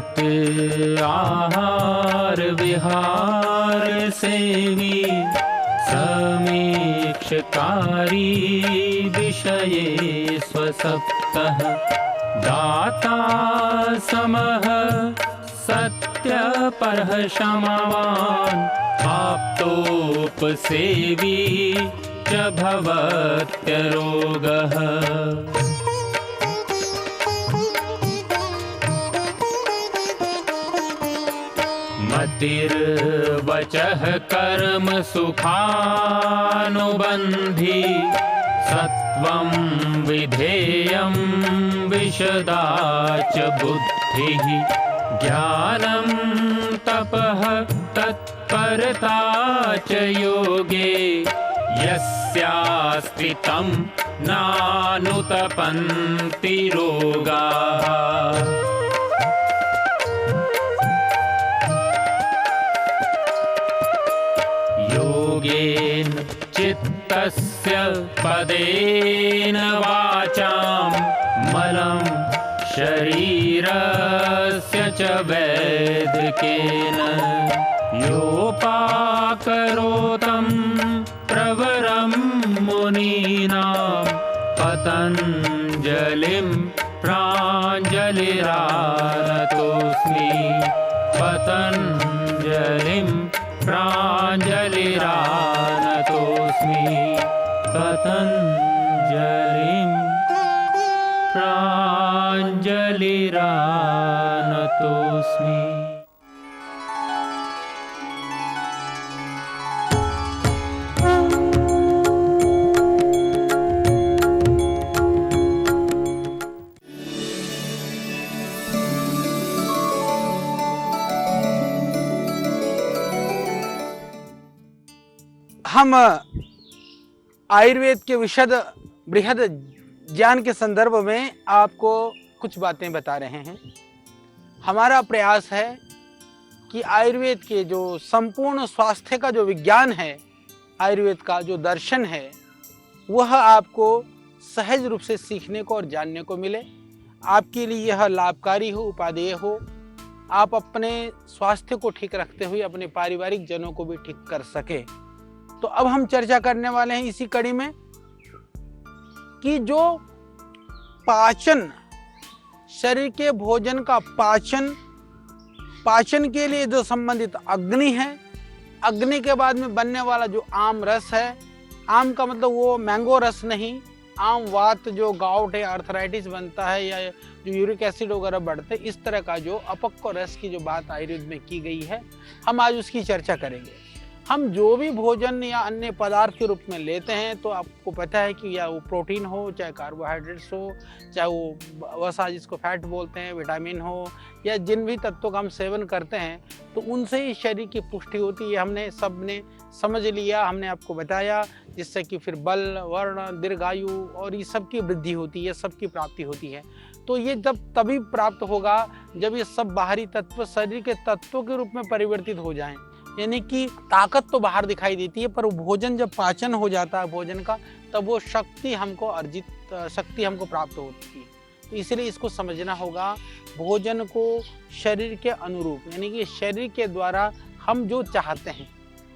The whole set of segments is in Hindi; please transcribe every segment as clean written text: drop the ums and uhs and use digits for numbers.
नित आहार विहार सेवी समीक्षकारी विषये स्वसप्तः दाता समः सत्यपरः क्षमावान् आप्तोपसेवी च भवत्यरोगः। मतिर्वचः कर्म सुखानुबन्धी सत्वं विधेयं विशदा च बुद्धिः ज्ञानं तपः तत्परता च योगे यस्यास्ति तं नानुतपन्ति रोगाः। योगेन चित्तस्य पदेन वाचां मलं शरीरस्य च वैदिकेन योपाकरोतं प्रवरं मुनीनां पतञ्जलिं प्राञ्जलिरानतोऽस्मि पतञ्जलिं प्राञ्जलिरानतोऽस्मि पतञ्जलिं प्राञ्जलिरानतोऽस्मि। हम आयुर्वेद के विशद बृहद ज्ञान के संदर्भ में आपको कुछ बातें बता रहे हैं। हमारा प्रयास है कि आयुर्वेद के जो संपूर्ण स्वास्थ्य का जो विज्ञान है, आयुर्वेद का जो दर्शन है, वह आपको सहज रूप से सीखने को और जानने को मिले। आपके लिए यह लाभकारी हो, उपादेय हो। आप अपने स्वास्थ्य को ठीक रखते हुए अपने पारिवारिक जनों को भी ठीक कर सके। तो अब हम चर्चा करने वाले हैं इसी कड़ी में कि जो पाचन, शरीर के भोजन का पाचन के लिए जो संबंधित अग्नि है, अग्नि के बाद में बनने वाला जो आम रस है, आम का मतलब वो मैंगो रस नहीं, आम वात जो गाउट है, आर्थराइटिस बनता है या जो यूरिक एसिड वगैरह बढ़ते, इस तरह का जो अपक्व रस की जो बात आयुर्वेद में की गई है, हम आज उसकी चर्चा करेंगे। हम जो भी भोजन या अन्य पदार्थ के रूप में लेते हैं तो आपको पता है कि या वो प्रोटीन हो, चाहे कार्बोहाइड्रेट्स हो, चाहे वो वसा जिसको फैट बोलते हैं, विटामिन हो, या जिन भी तत्वों का हम सेवन करते हैं तो उनसे ही शरीर की पुष्टि होती है। हमने सबने समझ लिया, हमने आपको बताया, जिससे कि फिर बल, वर्ण, दीर्घायु और ये सब की वृद्धि होती है, सबकी प्राप्ति होती है। तो ये जब तभी प्राप्त होगा जब ये सब बाहरी तत्व शरीर के तत्वों के रूप में परिवर्तित हो जाएं। यानी कि ताकत तो बाहर दिखाई देती है, पर भोजन जब पाचन हो जाता है भोजन का, तब वो शक्ति हमको प्राप्त होती है। तो इसलिए इसको समझना होगा, भोजन को शरीर के अनुरूप, यानी कि शरीर के द्वारा हम जो चाहते हैं,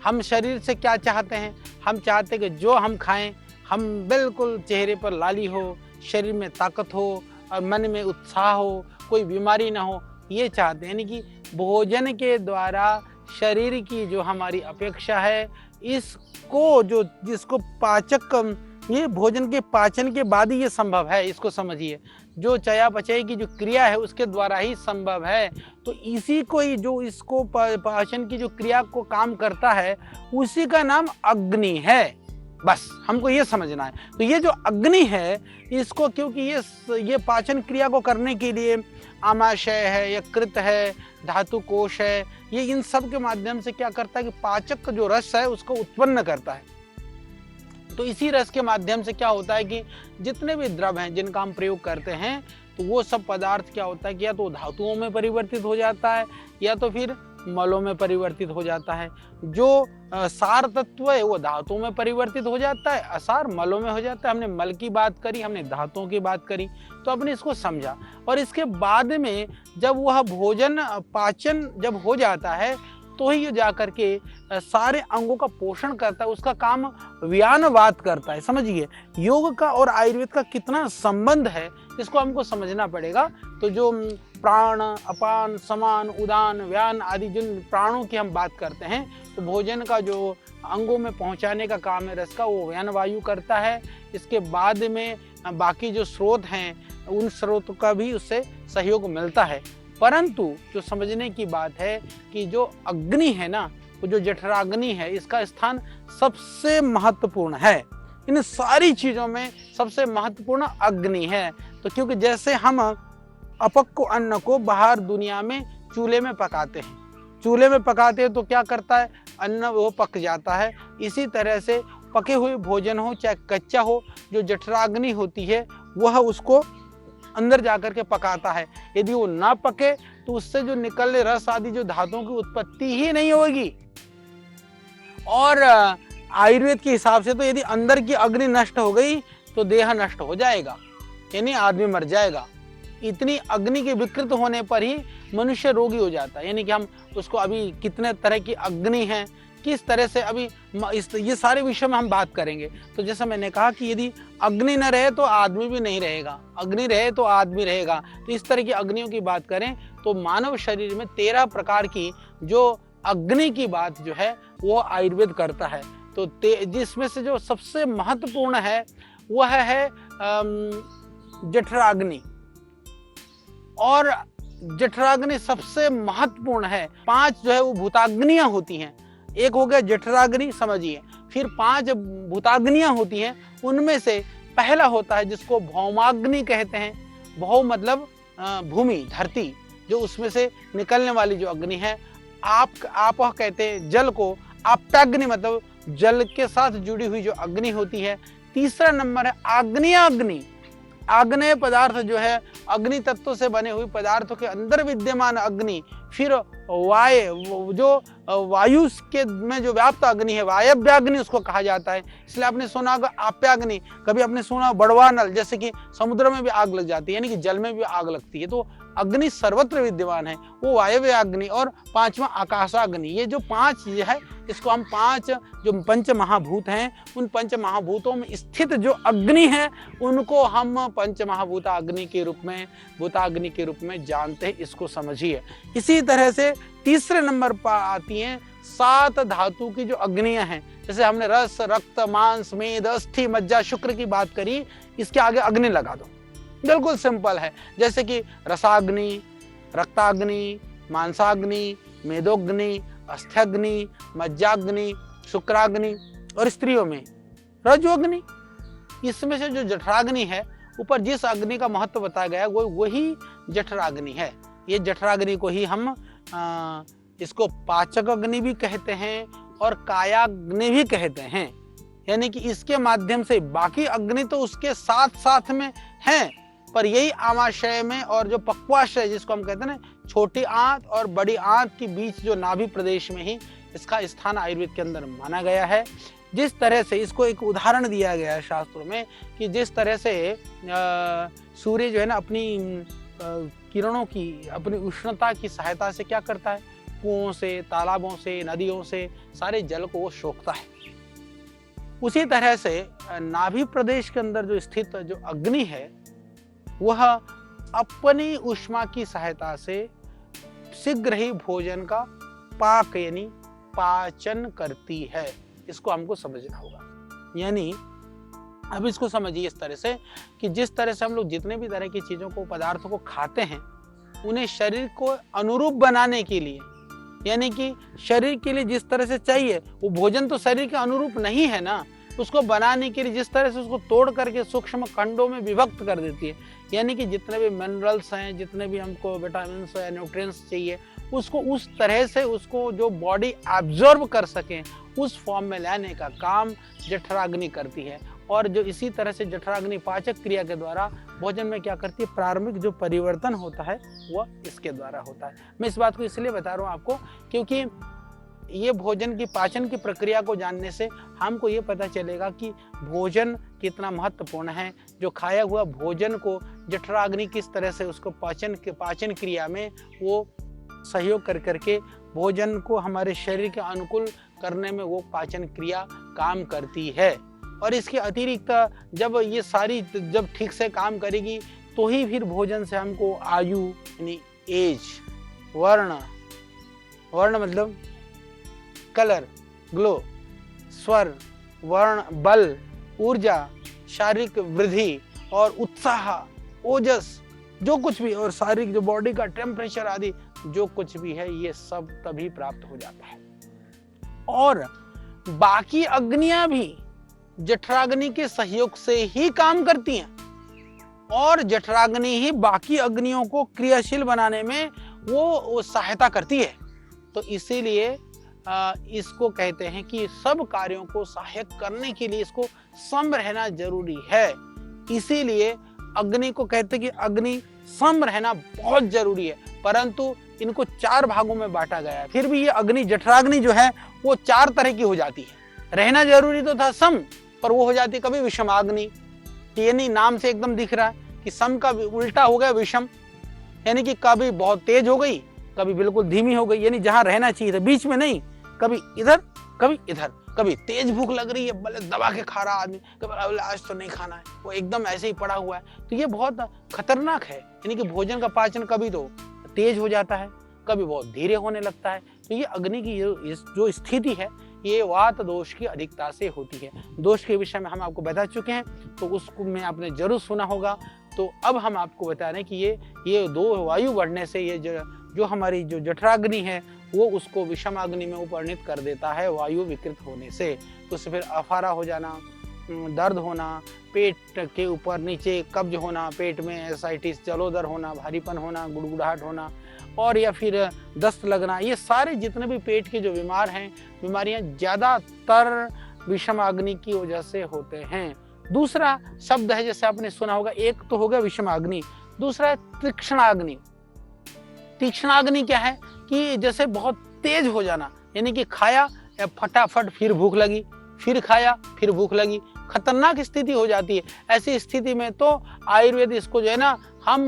हम शरीर से क्या चाहते हैं, हम चाहते हैं कि जो हम खाएं, हम बिल्कुल चेहरे पर लाली हो, शरीर में ताकत हो और मन में उत्साह हो, कोई बीमारी ना हो, ये चाहते हैं। यानी कि भोजन के द्वारा शरीर की जो हमारी अपेक्षा है, इसको जो जिसको पाचक, ये भोजन के पाचन के बाद ही ये संभव है, इसको समझिए। जो चयापचय की जो क्रिया है उसके द्वारा ही संभव है। तो इसी को ही, जो इसको पाचन की जो क्रिया को काम करता है, उसी का नाम अग्नि है। बस हमको ये समझना है। तो ये जो अग्नि है, इसको क्योंकि ये पाचन क्रिया को करने के लिए आमाशय है, यकृत है, धातु कोश है, ये इन सब के माध्यम से क्या करता है कि पाचक का जो रस है उसको उत्पन्न करता है। तो इसी रस के माध्यम से क्या होता है कि जितने भी द्रव हैं जिनका हम प्रयोग करते हैं, तो वो सब पदार्थ क्या होता है कि या तो धातुओं में परिवर्तित हो जाता है, या तो फिर मलों में परिवर्तित हो जाता है। जो सार तत्व है वो धातुओं में परिवर्तित हो जाता है, असार मलों में हो जाता है। हमने मल की बात करी, हमने धातुओं की बात करी, तो आपने इसको समझा। और इसके बाद में जब वह भोजन पाचन जब हो जाता है तो ही ये जाकर के सारे अंगों का पोषण करता है, उसका काम व्यानवात करता है। समझिए योग का और आयुर्वेद का कितना संबंध है, इसको हमको समझना पड़ेगा। तो जो प्राण, अपान, समान, उदान, व्यान आदि जिन प्राणों की हम बात करते हैं, तो भोजन का जो अंगों में पहुंचाने का काम है रस का, वो व्यान वायु करता है। इसके बाद में बाकी जो स्रोत हैं उन स्रोतों का भी उससे सहयोग मिलता है। परंतु जो समझने की बात है कि जो अग्नि है ना, वो जो जठराग्नि है, इसका स्थान सबसे महत्वपूर्ण है। इन सारी चीजों में सबसे महत्वपूर्ण अग्नि है। तो क्योंकि जैसे हम अपक्व अन्न को बाहर दुनिया में चूल्हे में पकाते हैं, चूल्हे में पकाते हैं तो क्या करता है, अन्न वो पक जाता है। इसी तरह से पके हुए भोजन हो चाहे कच्चा हो, जो जठराग्नि होती है वह उसको अंदर जाकर के पकाता है। यदि वो ना पके तो उससे जो निकलने रस आदि जो धातुओं की उत्पत्ति ही नहीं होगी। और आयुर्वेद के हिसाब से तो यदि अंदर की अग्नि नष्ट हो गई तो देह नष्ट हो जाएगा, यानी आदमी मर जाएगा। इतनी अग्नि के विकृत होने पर ही मनुष्य रोगी हो जाता है। यानी कि हम उसको अभी कितने तरह की अग्नि है, किस तरह से अभी ये सारे विषय में हम बात करेंगे। तो जैसा मैंने कहा कि यदि अग्नि न रहे तो आदमी भी नहीं रहेगा, अग्नि रहे तो आदमी रहेगा। तो इस तरह की अग्नियों की बात करें तो मानव शरीर में 13 प्रकार की जो अग्नि की बात जो है वो आयुर्वेद करता है। तो जिसमें से जो सबसे महत्वपूर्ण है वह है जठराग्नि। और जठराग्नि सबसे महत्वपूर्ण है। 5 जो है वो भूताग्नियां होती हैं। एक हो गया जठराग्नि, समझिए। फिर 5 भूताग्नियां होती हैं, उनमें से पहला होता है जिसको भौमाग्नि कहते हैं। भौ मतलब भूमि, धरती, जो उसमें से निकलने वाली जो अग्नि है। आप कहते हैं जल को। आप्याग्नि मतलब जल के साथ जुड़ी हुई जो अग्नि होती है। तीसरा नंबर है आग्नेयाग्नि। आग्नेय पदार्थ जो है अग्नि तत्व से बने हुए पदार्थों के अंदर विद्यमान अग्नि। फिर जो वायु के में जो व्याप्त अग्नि है, वायव्याग्नि उसको कहा जाता है। इसलिए आपने सुना होगा आप्याग्नि। कभी आपने सुना बड़वा नल, जैसे कि समुद्र में भी आग लग जाती है, यानी कि जल में भी आग लगती है। तो अग्नि सर्वत्र विद्यमान है, वो वायव्य अग्नि। और 5वां आकाशाग्नि। ये जो 5 है, इसको हम 5 जो पंच महाभूत हैं, उन पंच महाभूतों में स्थित जो अग्नि है उनको हम पंच महाभूता अग्नि के रूप में, भूताग्नि के रूप में जानते हैं। इसको समझिए। इसी तरह से तीसरे नंबर पर आती हैं 7 धातु की जो अग्नियां हैं। जैसे हमने रस, रक्त, मांस, मेद, अस्थि, मज्जा, शुक्र की बात करी, इसके आगे अग्नि लगा दो। बिल्कुल सिंपल है। जैसे कि रसाग्नि, रक्ताग्नि, मांसाग्नि, मेदोग्नि, अस्थ्याग्नि, मज्जाग्नि, शुक्राग्नि। और स्त्रियों में रजोग्नि। इसमें से जो जठराग्नि है, ऊपर जिस अग्नि का महत्व बताया गया वो वही जठराग्नि है। ये जठराग्नि को ही हम इसको पाचक अग्नि भी कहते हैं और कायाग्नि भी कहते हैं। यानी कि इसके माध्यम से बाकी अग्नि तो उसके साथ साथ में है, पर यही आमाशय में और जो पक्वाशय जिसको हम कहते हैं ना, छोटी आंत और बड़ी आंत के बीच जो नाभि प्रदेश में ही इसका स्थान आयुर्वेद के अंदर माना गया है। जिस तरह से इसको एक उदाहरण दिया गया है शास्त्रों में कि जिस तरह से सूर्य जो है ना अपनी किरणों की, अपनी उष्णता की सहायता से क्या करता है, कुओं से, तालाबों से, नदियों से सारे जल को वो सोखता है। उसी तरह से नाभि प्रदेश के अंदर जो स्थित जो अग्नि है वह अपनी ऊष्मा की सहायता से शीघ्र ही भोजन का पाक यानी पाचन करती है। इसको हमको समझना होगा। यानी अब इसको समझिए इस तरह से कि जिस तरह से हम लोग जितने भी तरह की चीजों को, पदार्थों को खाते हैं, उन्हें शरीर को अनुरूप बनाने के लिए, यानी कि शरीर के लिए जिस तरह से चाहिए वो भोजन तो शरीर के अनुरूप नहीं है ना, उसको बनाने के लिए जिस तरह से उसको तोड़ करके सूक्ष्म खंडों में विभक्त कर देती है। यानी कि जितने भी मिनरल्स हैं, जितने भी हमको विटामिन्स या न्यूट्रिएंट्स चाहिए, उसको उस तरह से उसको जो बॉडी एब्जॉर्ब कर सके उस फॉर्म में लाने का काम जठराग्नि करती है। और जो इसी तरह से जठराग्नि पाचक क्रिया के द्वारा भोजन में क्या करती है, प्रारंभिक जो परिवर्तन होता है वह इसके द्वारा होता है। मैं इस बात को इसलिए बता रहा हूँ आपको क्योंकि ये भोजन की पाचन की प्रक्रिया को जानने से हमको ये पता चलेगा कि भोजन कितना महत्वपूर्ण है। जो खाया हुआ भोजन को जठराग्नि किस तरह से उसको पाचन क्रिया में वो सहयोग कर करके भोजन को हमारे शरीर के अनुकूल करने में वो पाचन क्रिया काम करती है। और इसके अतिरिक्त जब ये सारी जब ठीक से काम करेगी तो ही फिर भोजन से हमको आयु यानी एज, वर्ण मतलब कलर, ग्लो, स्वर, वर्ण, बल, ऊर्जा, शारीरिक वृद्धि और उत्साह, ओजस, जो कुछ भी, और शारीरिक जो बॉडी का टेम्परेचर आदि जो कुछ भी है ये सब तभी प्राप्त हो जाता है। और बाकी अग्नियां भी जठराग्नि के सहयोग से ही काम करती हैं और जठराग्नि ही बाकी अग्नियों को क्रियाशील बनाने में वो सहायता करती है। तो इसीलिए इसको कहते हैं कि सब कार्यों को सहायक करने के लिए इसको सम रहना जरूरी है। इसीलिए अग्नि को कहते हैं कि अग्नि सम रहना बहुत जरूरी है, परंतु इनको 4 भागों में बांटा गया है। फिर भी ये अग्नि जठराग्नि जो है वो 4 तरह की हो जाती है। रहना जरूरी तो था सम, पर वो हो जाती है कभी विषमाग्नि, यानी नाम से एकदम दिख रहा है कि सम का उल्टा हो गया विषम, यानी कि कभी बहुत तेज हो गई, कभी बिल्कुल धीमी हो गई, यानी जहां रहना चाहिए था बीच में नहीं, कभी इधर कभी इधर, कभी तेज भूख लग रही है भले दबा के खा रहा आदमी, कभी आज तो नहीं खाना है, वो एकदम ऐसे ही पड़ा हुआ है। तो ये बहुत खतरनाक है, यानी कि भोजन का पाचन कभी तो तेज हो जाता है, कभी बहुत धीरे होने लगता है। तो ये अग्नि की जो स्थिति है ये वात दोष की अधिकता से होती है। दोष के विषय में हम आपको बता चुके हैं, तो उसको में आपने जरूर सुना होगा। तो अब हम आपको बता रहे हैं कि ये 2 वायु बढ़ने से ये जो हमारी जो जठराग्नि है वो उसको विषमाग्नि में उपरिणित कर देता है वायु विकृत होने से। तो उससे फिर अफारा हो जाना, दर्द होना, पेट के ऊपर नीचे कब्ज होना, पेट में एसाइटिस, जलोदर होना, भारीपन होना, गुड़गुड़ाहट होना, और या फिर दस्त लगना, ये सारे जितने भी पेट के जो बीमारियां ज़्यादातर विषमाग्नि की वजह से होते हैं। दूसरा शब्द है जैसे आपने सुना होगा, एक तो हो गया विषमाग्नि, दूसरा है तीक्ष्णाग्नि। तीक्ष्णाग्नि क्या है कि जैसे बहुत तेज हो जाना, यानी कि खाया फटाफट फिर भूख लगी, फिर खाया फिर भूख लगी, खतरनाक स्थिति हो जाती है। ऐसी स्थिति में तो आयुर्वेद इसको जो है ना हम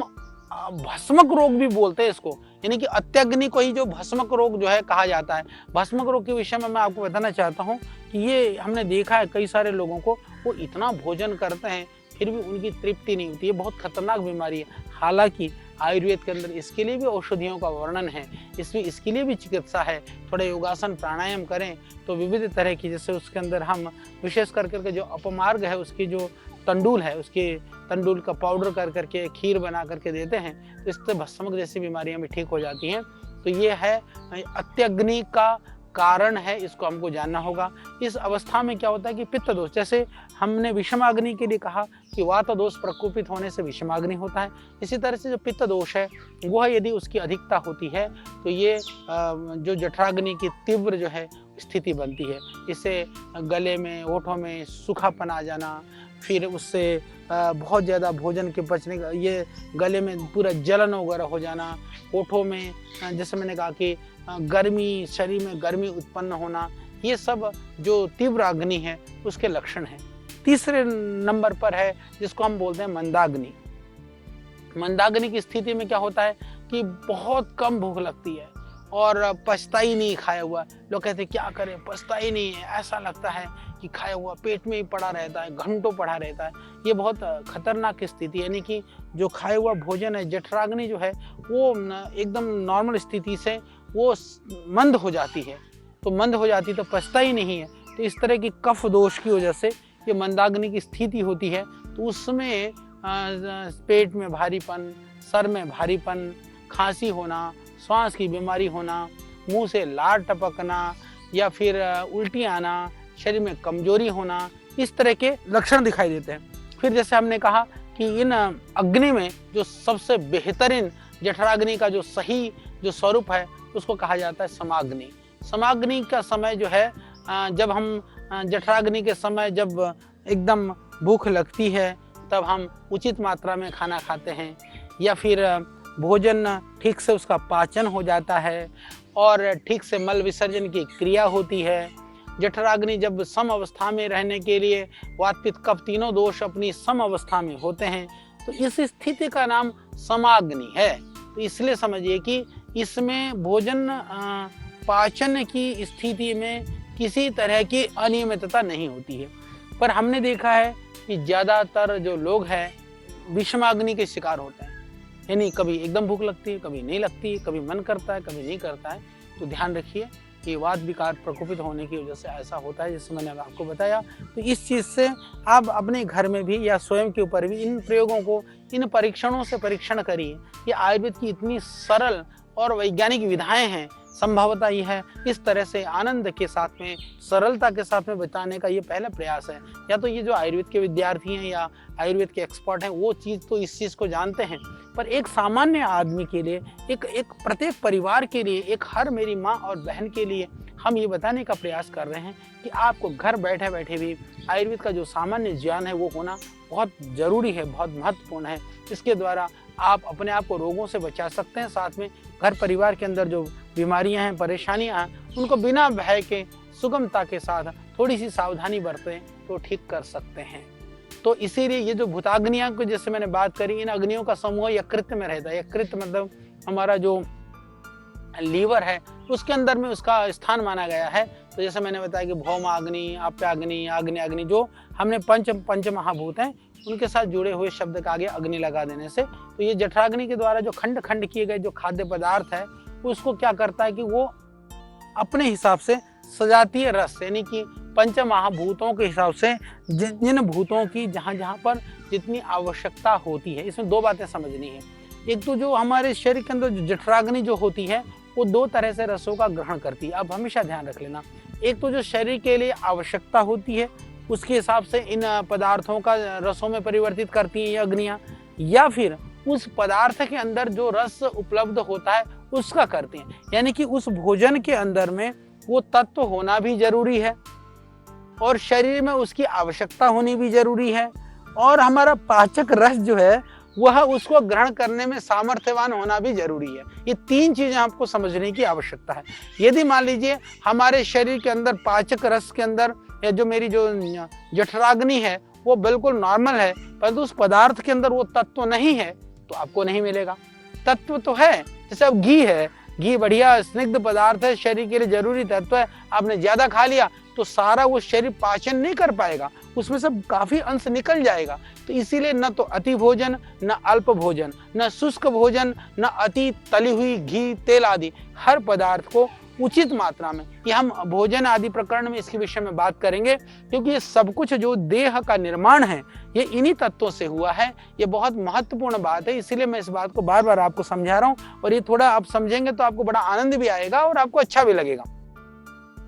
भस्मक रोग भी बोलते हैं इसको, यानी कि अत्यग्नि को ही जो भस्मक रोग जो है कहा जाता है। भस्मक रोग के विषय में मैं आपको बताना चाहता हूँ कि ये हमने देखा है कई सारे लोगों को, वो इतना भोजन करते हैं फिर भी उनकी तृप्ति नहीं होती। ये बहुत खतरनाक बीमारी है। हालांकि आयुर्वेद के अंदर इसके लिए भी औषधियों का वर्णन है, इसके लिए भी चिकित्सा है। थोड़े योगासन प्राणायाम करें तो विविध तरह की, जैसे उसके अंदर हम विशेष करके जो अपमार्ग है उसकी जो तंडुल है, उसके तंडुल का पाउडर कर करके खीर बना करके देते हैं, तो इससे भस्मक जैसी बीमारियां भी ठीक हो जाती हैं। तो ये है अत्यग्नि का कारण है, इसको हमको जानना होगा। इस अवस्था में क्या होता है कि पित्त दोष, जैसे हमने विषमाग्नि के लिए कहा कि वात दोष प्रकोपित होने से विषमाग्नि होता है, इसी तरह से जो पित्त दोष है वह यदि उसकी अधिकता होती है तो ये जो जठराग्नि की तीव्र जो है स्थिति बनती है। इससे गले में, होठों में सूखापन आ जाना, फिर उससे बहुत ज़्यादा भोजन के पचने का, ये गले में पूरा जलन वगैरह हो जाना, होठों में जैसे मैंने कहा कि गर्मी, शरीर में गर्मी उत्पन्न होना, ये सब जो तीव्र अग्नि है उसके लक्षण हैं। तीसरे नंबर पर है जिसको हम बोलते हैं मंदाग्नि। मंदाग्नि की स्थिति में क्या होता है कि बहुत कम भूख लगती है और पचता ही नहीं खाया हुआ। लोग कहते हैं क्या करें, पचता ही नहीं है, ऐसा लगता है कि खाया हुआ पेट में ही पड़ा रहता है, घंटों पड़ा रहता है। ये बहुत खतरनाक स्थिति, यानी कि जो खाया हुआ भोजन है, जठराग्नि जो है वो एकदम नॉर्मल स्थिति से वो मंद हो जाती है। तो मंद हो जाती तो पचता ही नहीं है। तो इस तरह की कफ दोष की वजह से ये मंदाग्नि की स्थिति होती है। तो उसमें पेट में भारीपन, सर में भारीपन, खांसी होना, श्वास की बीमारी होना, मुंह से लार टपकना या फिर उल्टी आना, शरीर में कमजोरी होना, इस तरह के लक्षण दिखाई देते हैं। फिर जैसे हमने कहा कि इन अग्नि में जो सबसे बेहतरीन जठराग्नि का जो सही जो स्वरूप है उसको कहा जाता है समाग्नि। समाग्नि का समय जो है जब हम जठराग्नि के समय जब एकदम भूख लगती है तब हम उचित मात्रा में खाना खाते हैं, या फिर भोजन ठीक से उसका पाचन हो जाता है और ठीक से मल विसर्जन की क्रिया होती है। जठराग्नि जब सम अवस्था में रहने के लिए वात पित्त कफ तीनों दोष अपनी सम अवस्था में होते हैं, तो इस स्थिति का नाम समाग्नि है। तो इसलिए समझिए कि इसमें भोजन पाचन की स्थिति में किसी तरह की अनियमितता नहीं होती है। पर हमने देखा है कि ज़्यादातर जो लोग हैं विषमाग्नि के शिकार होते हैं, यानी कभी एकदम भूख लगती है, कभी नहीं लगती, कभी मन करता है, कभी नहीं करता है। तो ध्यान रखिए कि वात विकार प्रकोपित होने की वजह से ऐसा होता है, जैसे मैंने आपको बताया। तो इस चीज़ से आप अपने घर में भी या स्वयं के ऊपर भी इन प्रयोगों को, इन परीक्षणों से परीक्षण करिए। ये आयुर्वेद की इतनी सरल और वैज्ञानिक विधाएं हैं, संभवतः यह है इस तरह से आनंद के साथ में, सरलता के साथ में बताने का ये पहला प्रयास है। या तो ये जो आयुर्वेद के विद्यार्थी हैं या आयुर्वेद के एक्सपर्ट हैं वो चीज़ तो इस चीज़ को जानते हैं, पर एक सामान्य आदमी के लिए, एक प्रत्येक परिवार के लिए, एक हर मेरी माँ और बहन के लिए हम ये बताने का प्रयास कर रहे हैं कि आपको घर बैठे बैठे भी आयुर्वेद का जो सामान्य ज्ञान है वो होना बहुत ज़रूरी है, बहुत महत्वपूर्ण है। इसके द्वारा आप अपने आप को रोगों से बचा सकते हैं, साथ में घर परिवार के अंदर जो बीमारियां हैं, परेशानियां हैं, उनको बिना भय के सुगमता के साथ थोड़ी सी सावधानी बरतें तो ठीक कर सकते हैं। तो इसीलिए ये जो भूताग्नियां को जैसे मैंने बात करी, इन अग्नियों का समूह यकृत में रहता है। यकृत मतलब हमारा जो लीवर है उसके अंदर में उसका स्थान माना गया है। तो जैसे मैंने बताया कि भौमाग्नि, आप्याग्नि, आग्नेयाग्नि, जो हमने पंच महाभूत हैं उनके साथ जुड़े हुए शब्द का आगे अग्नि लगा देने से, तो ये जठराग्नि के द्वारा जो खंड खंड किए गए जो खाद्य पदार्थ है उसको क्या करता है कि वो अपने हिसाब से सजातीय रस, यानी कि पंच महाभूतों के हिसाब से जिन भूतों की जहाँ जहाँ पर जितनी आवश्यकता होती है। इसमें दो बातें समझनी है। एक तो जो हमारे शरीर के अंदर जो जठराग्नि जो होती है वो दो तरह से रसों का ग्रहण करती है। अब हमेशा ध्यान रख लेना, एक तो जो शरीर के लिए आवश्यकता होती है उसके हिसाब से इन पदार्थों का रसों में परिवर्तित करती हैं ये अग्नियां, या फिर उस पदार्थ के अंदर जो रस उपलब्ध होता है उसका करते हैं। यानी कि उस भोजन के अंदर में वो तत्व होना भी जरूरी है और शरीर में उसकी आवश्यकता होनी भी जरूरी है, और हमारा पाचक रस जो है वह उसको ग्रहण करने में सामर्थ्यवान होना भी जरूरी है। ये तीन चीजें आपको समझने की आवश्यकता है। यदि मान लीजिए हमारे शरीर के अंदर पाचक रस के अंदर या जो मेरी जो जठराग्नि है वो बिल्कुल नॉर्मल है, परंतु उस पदार्थ के अंदर वो तत्व नहीं है तो आपको नहीं मिलेगा। तत्व तो है, जैसे अब घी है, घी बढ़िया स्निग्ध पदार्थ है, शरीर के लिए जरूरी तत्व है, आपने ज्यादा खा लिया तो सारा वो शरीर पाचन नहीं कर पाएगा, उसमें से काफी अंश निकल जाएगा। तो इसीलिए न तो अति भोजन, न अल्प भोजन, न शुष्क भोजन, न अति तली हुई घी तेल आदि, हर पदार्थ को उचित मात्रा में, ये हम भोजन आदि प्रकरण में इसके विषय में बात करेंगे, क्योंकि ये सब कुछ जो देह का निर्माण है ये इन्हीं तत्वों से हुआ है। ये बहुत महत्वपूर्ण बात है, इसीलिए मैं इस बात को बार बार आपको समझा रहा हूँ, और ये थोड़ा आप समझेंगे तो आपको बड़ा आनंद भी आएगा और आपको अच्छा भी लगेगा।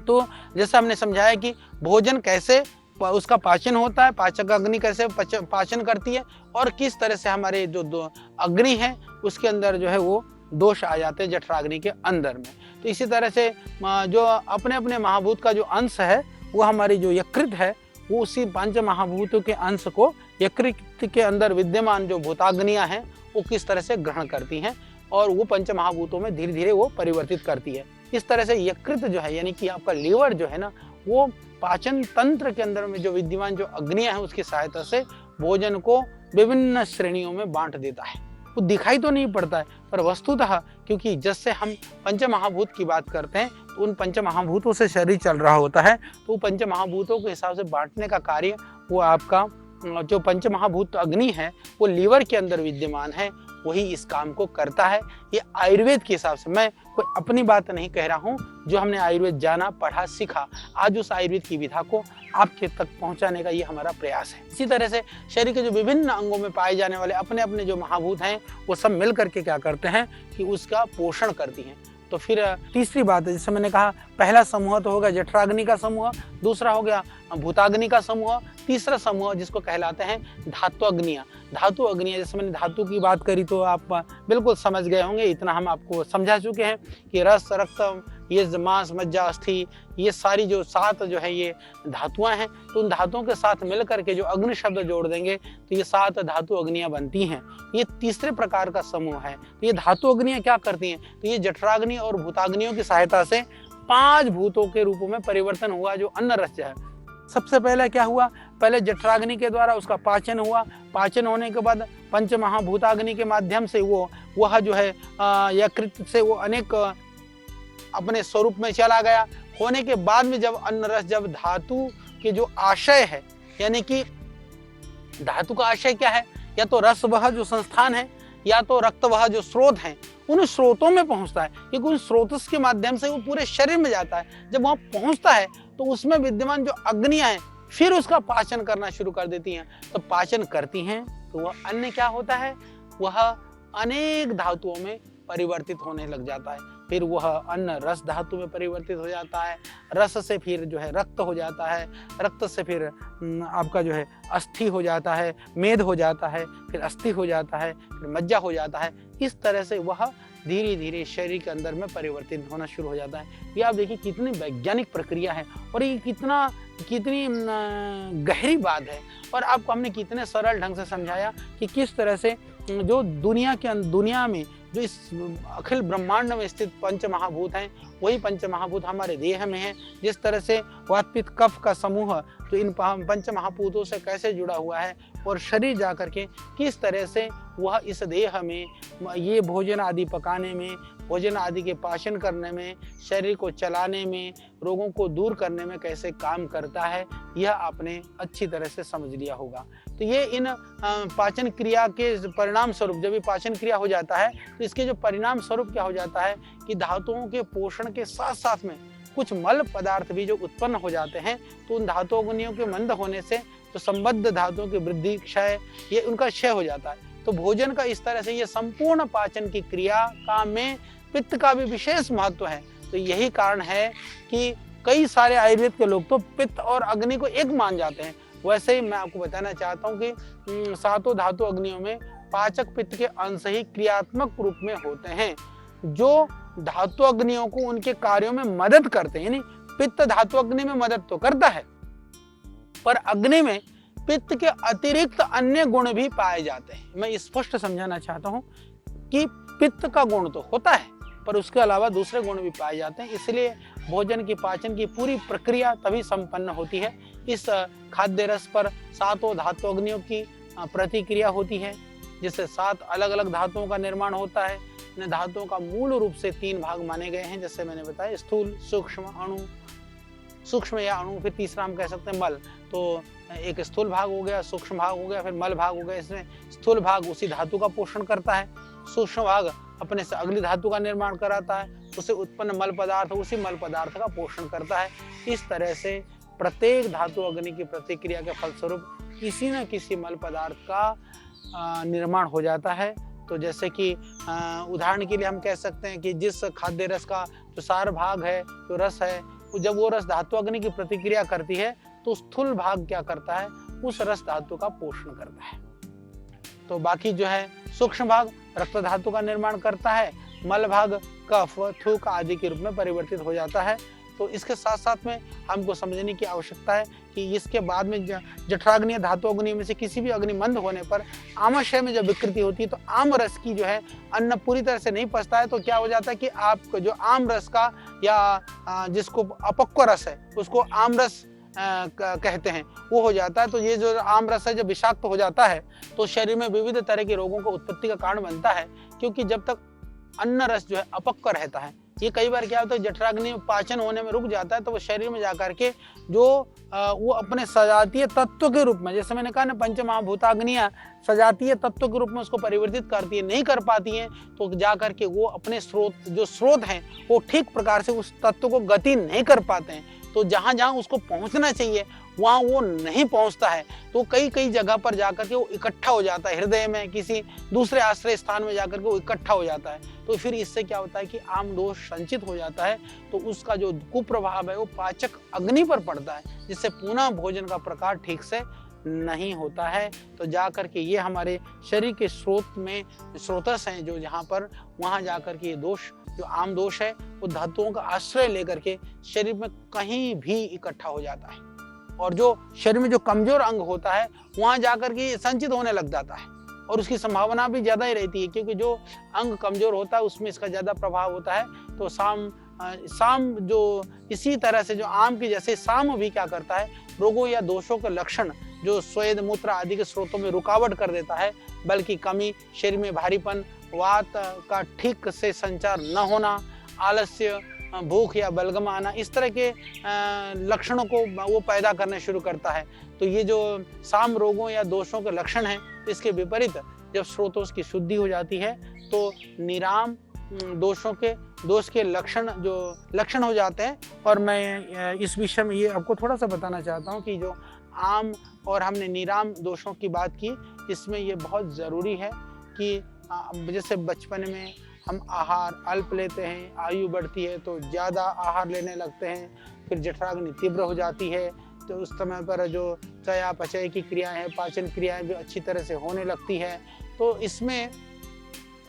तो जैसे हमने समझाया कि भोजन कैसे उसका पाचन होता है, पाचक अग्नि कैसे पाचन करती है, और किस तरह से हमारे जो अग्नि है उसके अंदर जो है वो दोष आ जाते हैं जठराग्नि के अंदर में। तो इसी तरह से जो अपने अपने महाभूत का जो अंश है वो हमारी जो यकृत है वो उसी पंच महाभूतों के अंश को यकृत के अंदर विद्यमान जो भूताग्नियां हैं वो किस तरह से ग्रहण करती हैं और वो पंच महाभूतों में धीरे धीरे वो परिवर्तित करती है। इस तरह से यकृत जो है यानी कि आपका लीवर जो है ना, वो पाचन तंत्र के अंदर में जो विद्यमान जो अग्नियां हैं उसकी सहायता से भोजन को विभिन्न श्रेणियों में बांट देता है। वो दिखाई तो नहीं पड़ता है, पर वस्तुतः क्योंकि जैसे हम पंच महाभूत की बात करते हैं तो उन पंच महाभूतों से शरीर चल रहा होता है, तो पंच महाभूतों के हिसाब से बांटने का कार्य वो आपका जो पंच महाभूत अग्नि है वो लीवर के अंदर विद्यमान है, वही इस काम को करता है। ये आयुर्वेद के हिसाब से, मैं कोई अपनी बात नहीं कह रहा हूँ, जो हमने आयुर्वेद जाना, पढ़ा, सीखा, आज उस आयुर्वेद की विधा को आपके तक पहुँचाने का ये हमारा प्रयास है। इसी तरह से शरीर के जो विभिन्न अंगों में पाए जाने वाले अपने अपने जो महाभूत हैं वो सब मिल करके क्या करते हैं कि उसका पोषण करती हैं। तो फिर तीसरी बात है, जैसे मैंने कहा पहला समूह तो होगा जठराग्नि का समूह, दूसरा हो गया भूताग्नि का समूह, तीसरा समूह जिसको कहलाते हैं धातु अग्नियां। धातु अग्नियां, जैसे मैंने धातु की बात करी तो आप बिल्कुल समझ गए होंगे, इतना हम आपको समझा चुके हैं कि रस, रक्त ये मांस मज्जा अस्थि, ये सारी जो 7 जो है ये धातुआं हैं, तो उन धातुओं के साथ मिल करके जो अग्नि शब्द जोड़ देंगे तो ये 7 धातु अग्नियां बनती हैं। ये तीसरे प्रकार का समूह है। तो ये धातु अग्नियां क्या करती हैं, तो ये जठराग्नि और भूताग्नियों की सहायता से 5 भूतों के रूपों में परिवर्तन हुआ जो अन्न रस है। सबसे पहले क्या हुआ, पहले जठराग्नि के द्वारा उसका पाचन हुआ, पाचन होने के बाद पंच महाभूताग्नि के माध्यम से वह जो है यकृत से वो अनेक अपने स्वरूप में चला गया। होने के बाद में जब अन्न रस, जब धातु के जो आशय है, यानी कि धातु का आशय क्या है, या तो रस वह जो संस्थान है या तो रक्त वह जो स्रोत है, उन स्रोतों में पहुंचता है, क्योंकि उन स्रोत के माध्यम से वो पूरे शरीर में जाता है। जब वहां पहुंचता है तो उसमें विद्यमान जो अग्नियां हैं फिर उसका पाचन करना शुरू कर देती हैं। तो पाचन करती हैं तो वह अन्न क्या होता है, वह अनेक धातुओं में परिवर्तित होने लग जाता है। फिर वह अन्न रस धातु में परिवर्तित हो जाता है, रस से फिर जो है रक्त हो जाता है, रक्त से फिर आपका जो है अस्थि हो जाता है, मेद हो जाता है, फिर अस्थि हो जाता है, फिर मज्जा हो जाता है। इस तरह से वह धीरे धीरे शरीर के अंदर में परिवर्तित होना शुरू हो जाता है। ये आप देखिए कितनी वैज्ञानिक प्रक्रिया है और ये कितनी गहरी बात है, और आपको हमने कितने सरल ढंग से समझाया कि किस तरह से जो दुनिया में जो इस अखिल ब्रह्मांड में स्थित पंच महाभूत हैं, वही पंच महाभूत हमारे देह में है। जिस तरह से वात पित्त कफ का समूह जो इन पंच महाभूतों से कैसे जुड़ा हुआ है, और शरीर जाकर के किस तरह से वह इस देह में ये भोजन आदि पकाने में, भोजन आदि के पाचन करने में, शरीर को चलाने में, रोगों को दूर करने में कैसे काम करता है, यह आपने अच्छी तरह से समझ लिया होगा। तो ये इन पाचन क्रिया के परिणाम स्वरूप, जब ये पाचन क्रिया हो जाता है तो इसके जो परिणाम स्वरूप क्या हो जाता है कि धातुओं के पोषण के साथ साथ में कुछ मल पदार्थ भी जो उत्पन्न हो जाते हैं, तो उन धातुओं के मंद होने से तो संबद्ध धातुओं की वृद्धि, क्षय, ये उनका क्षय हो जाता है। तो भोजन का इस तरह से ये संपूर्ण पाचन की क्रिया का में पित्त का भी विशेष महत्व है। तो यही कारण है कि कई सारे आयुर्वेद के लोग तो पित्त और अग्नि को एक मान जाते हैं। वैसे ही मैं आपको बताना चाहता हूँ कि 7 धातु अग्नियों में पाचक पित्त के अंश ही क्रियात्मक रूप में होते हैं, जो धातु अग्नियों को उनके कार्यों में मदद करते हैं। यानी पित्त धातु अग्नि में मदद तो करता है, पर अग्नि में पित्त के अतिरिक्त अन्य गुण भी पाए जाते हैं। मैं स्पष्ट समझाना चाहता हूं कि पित्त का गुण तो होता है, पर उसके अलावा दूसरे गुण भी पाए जाते हैं। इसलिए भोजन की पाचन की पूरी प्रक्रिया तभी संपन्न होती है। इस खाद्य रस पर 7 धातु अग्नियों की प्रतिक्रिया होती है, जिससे 7 अलग अलग धातुओं का निर्माण होता है। इन धातुओं का मूल रूप से 3 भाग माने गए हैं, जैसे मैंने बताया, स्थूल, सूक्ष्म, अणु, सूक्ष्म या अणु, फिर तीसरा हम कह सकते हैं मल। तो एक स्थूल भाग हो गया, सूक्ष्म भाग हो गया, फिर मल भाग हो गया। इसमें स्थूल भाग उसी धातु का पोषण करता है, सूक्ष्म भाग अपने से अगली धातु का निर्माण कराता है, उसे उत्पन्न मल पदार्थ उसी मल पदार्थ का पोषण करता है। इस तरह से प्रत्येक धातु अग्नि की प्रतिक्रिया के फलस्वरूप किसी न किसी मल पदार्थ का निर्माण हो जाता है। तो जैसे कि उदाहरण के लिए हम कह सकते हैं कि जिस खाद्य रस का जो सार भाग है, जो रस है, जब वो रस धातु अग्नि की प्रतिक्रिया करती है तो स्थूल भाग क्या करता है, उस रस धातु का पोषण करता है। तो बाकी जो है सूक्ष्म भाग रक्त धातु का निर्माण करता है, मल भाग कफ, थूक आदि के रूप में परिवर्तित हो जाता है। तो इसके साथ साथ में हमको समझने की आवश्यकता है कि इसके बाद में जठराग्नि धातु अग्नि में से किसी भी अग्नि मंद होने पर आमाशय में जब विकृति होती है तो आम रस की जो है अन्न पूरी तरह से नहीं पचता है। तो क्या हो जाता है कि आपको जो आम रस का या जिसको अपक्व रस है उसको आम रस कहते हैं, वो हो जाता है। तो ये जो आम रस है जब विषाक्त हो जाता है तो शरीर में विविध तरह के रोगों को उत्पत्ति का कारण बनता है, क्योंकि जब तक अन्न रस जो है अपक्व रहता है, ये कई बार क्या होता है जठराग्नि पाचन होने में रुक जाता है, तो वो शरीर में जाकर के जो वो अपने सजातीय तत्व के रूप में, जैसे मैंने कहा ना, पंच महाभूताग्नियां सजातीय तत्व के रूप में उसको परिवर्तित करती है, नहीं कर पाती हैं, तो जाकर के वो अपने स्रोत हैं वो ठीक प्रकार से उस तत्व को गति नहीं कर पाते हैं। तो जहां जहां उसको पहुंचना चाहिए वहां वो नहीं पहुंचता है, तो कई जगह पर जाकर के वो इकट्ठा हो जाता है, हृदय में किसी दूसरे आश्रय स्थान में जाकर के वो इकट्ठा हो जाता है। तो फिर इससे क्या होता है कि आम दोष संचित हो जाता है, तो उसका जो कुप्रभाव है वो पाचक अग्नि पर पड़ता है, जिससे पुनः भोजन का प्रकार ठीक से नहीं होता है। तो जा कर के ये हमारे शरीर के स्रोत में स्रोतस हैं जो जहाँ पर, वहाँ जा कर के ये दोष, जो आम दोष है, वो धातुओं का आश्रय लेकर के शरीर में कहीं भी इकट्ठा हो जाता है और जो शरीर में जो कमजोर अंग होता है वहाँ जाकर के संचित होने लग जाता है और उसकी संभावना भी ज्यादा ही रहती है, क्योंकि जो अंग कमजोर होता है उसमें इसका ज्यादा प्रभाव होता है। तो साम जो इसी तरह से जो आम की जैसे साम भी क्या करता है, रोगों या दोषों के लक्षण जो स्वेद मूत्र आदि के स्रोतों में रुकावट कर देता है, बल्कि कमी, शरीर में भारीपन, वात का ठीक से संचार न होना, आलस्य, भूख या बलगम आना, इस तरह के लक्षणों को वो पैदा करना शुरू करता है। तो ये जो साम रोगों या दोषों के लक्षण हैं, इसके विपरीत जब स्रोतों की शुद्धि हो जाती है तो निराम दोष के लक्षण हो जाते हैं। और मैं इस विषय में ये आपको थोड़ा सा बताना चाहता हूँ कि जो आम और हमने निराम दोषों की बात की, इसमें ये बहुत ज़रूरी है कि जैसे बचपन में हम आहार अल्प लेते हैं, आयु बढ़ती है तो ज़्यादा आहार लेने लगते हैं, फिर जठराग्नि तीव्र हो जाती है, तो उस समय पर जो चयापचय की क्रियाएं हैं, पाचन क्रियाएं भी अच्छी तरह से होने लगती है। तो इसमें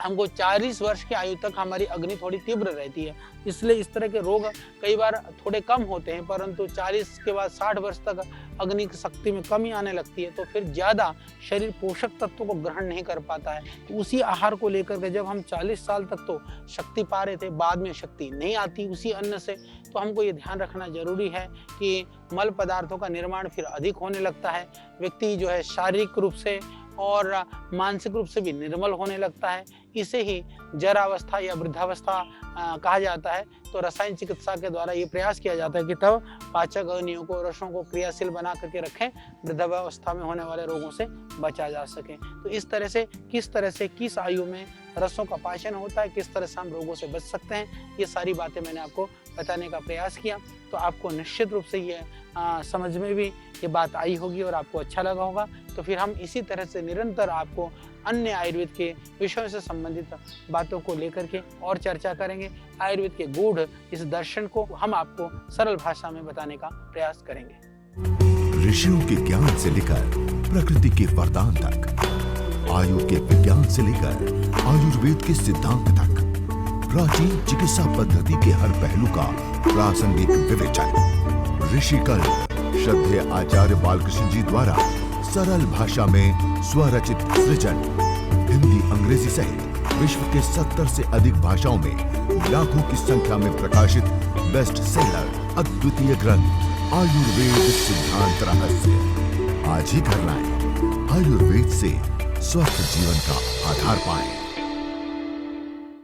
हमको 40 वर्ष की आयु तक हमारी अग्नि थोड़ी तीव्र रहती है, इसलिए इस तरह के रोग कई बार थोड़े कम होते हैं, परंतु 40 के बाद 60 वर्ष तक अग्नि की शक्ति में कमी आने लगती है, तो फिर ज़्यादा शरीर पोषक तत्वों को ग्रहण नहीं कर पाता है। तो उसी आहार को लेकर के जब हम 40 साल तक तो शक्ति पा रहे थे, बाद में शक्ति नहीं आती उसी अन्न से, तो हमको ये ध्यान रखना जरूरी है कि मल पदार्थों का निर्माण फिर अधिक होने लगता है, व्यक्ति जो है शारीरिक रूप से और मानसिक रूप से भी निर्मल होने लगता है। इसे ही जरावस्था या वृद्धावस्था कहा जाता है। तो रसायन चिकित्सा के द्वारा ये प्रयास किया जाता है कि तब पाचक अग्नियों को, रसों को क्रियाशील बना करके रखें, वृद्धावस्था में होने वाले रोगों से बचा जा सके। तो इस तरह से किस आयु में रसों का पाचन होता है, किस तरह से हम रोगों से बच सकते हैं, ये सारी बातें मैंने आपको बताने का प्रयास किया। तो आपको निश्चित रूप से ये समझ में भी ये बात आई होगी और आपको अच्छा लगा होगा। तो फिर हम इसी तरह से निरंतर आपको अन्य आयुर्वेद के विषयों से संबंधित बातों को लेकर के और चर्चा करेंगे। आयुर्वेद के गूढ़ इस दर्शन को हम आपको सरल भाषा में बताने का प्रयास करेंगे। ऋषियों के ज्ञान से लेकर प्रकृति के वरदान तक, आयु के विज्ञान से लेकर आयुर्वेद के सिद्धांत तक, प्राचीन चिकित्सा पद्धति के हर पहलू का प्रासंगिक विवेचन। ऋषिकल्प श्रद्धेय आचार्य बालकृष्ण जी द्वारा सरल भाषा में स्वरचित सृजन, हिंदी, अंग्रेजी सहित विश्व के 70 से अधिक भाषाओं में लाखों की संख्या में प्रकाशित बेस्ट सेलर अद्वितीय ग्रंथ आयुर्वेद सिद्धांत रहस्य। आज ही घर लाएं, आयुर्वेद से स्वस्थ जीवन का आधार पाएं।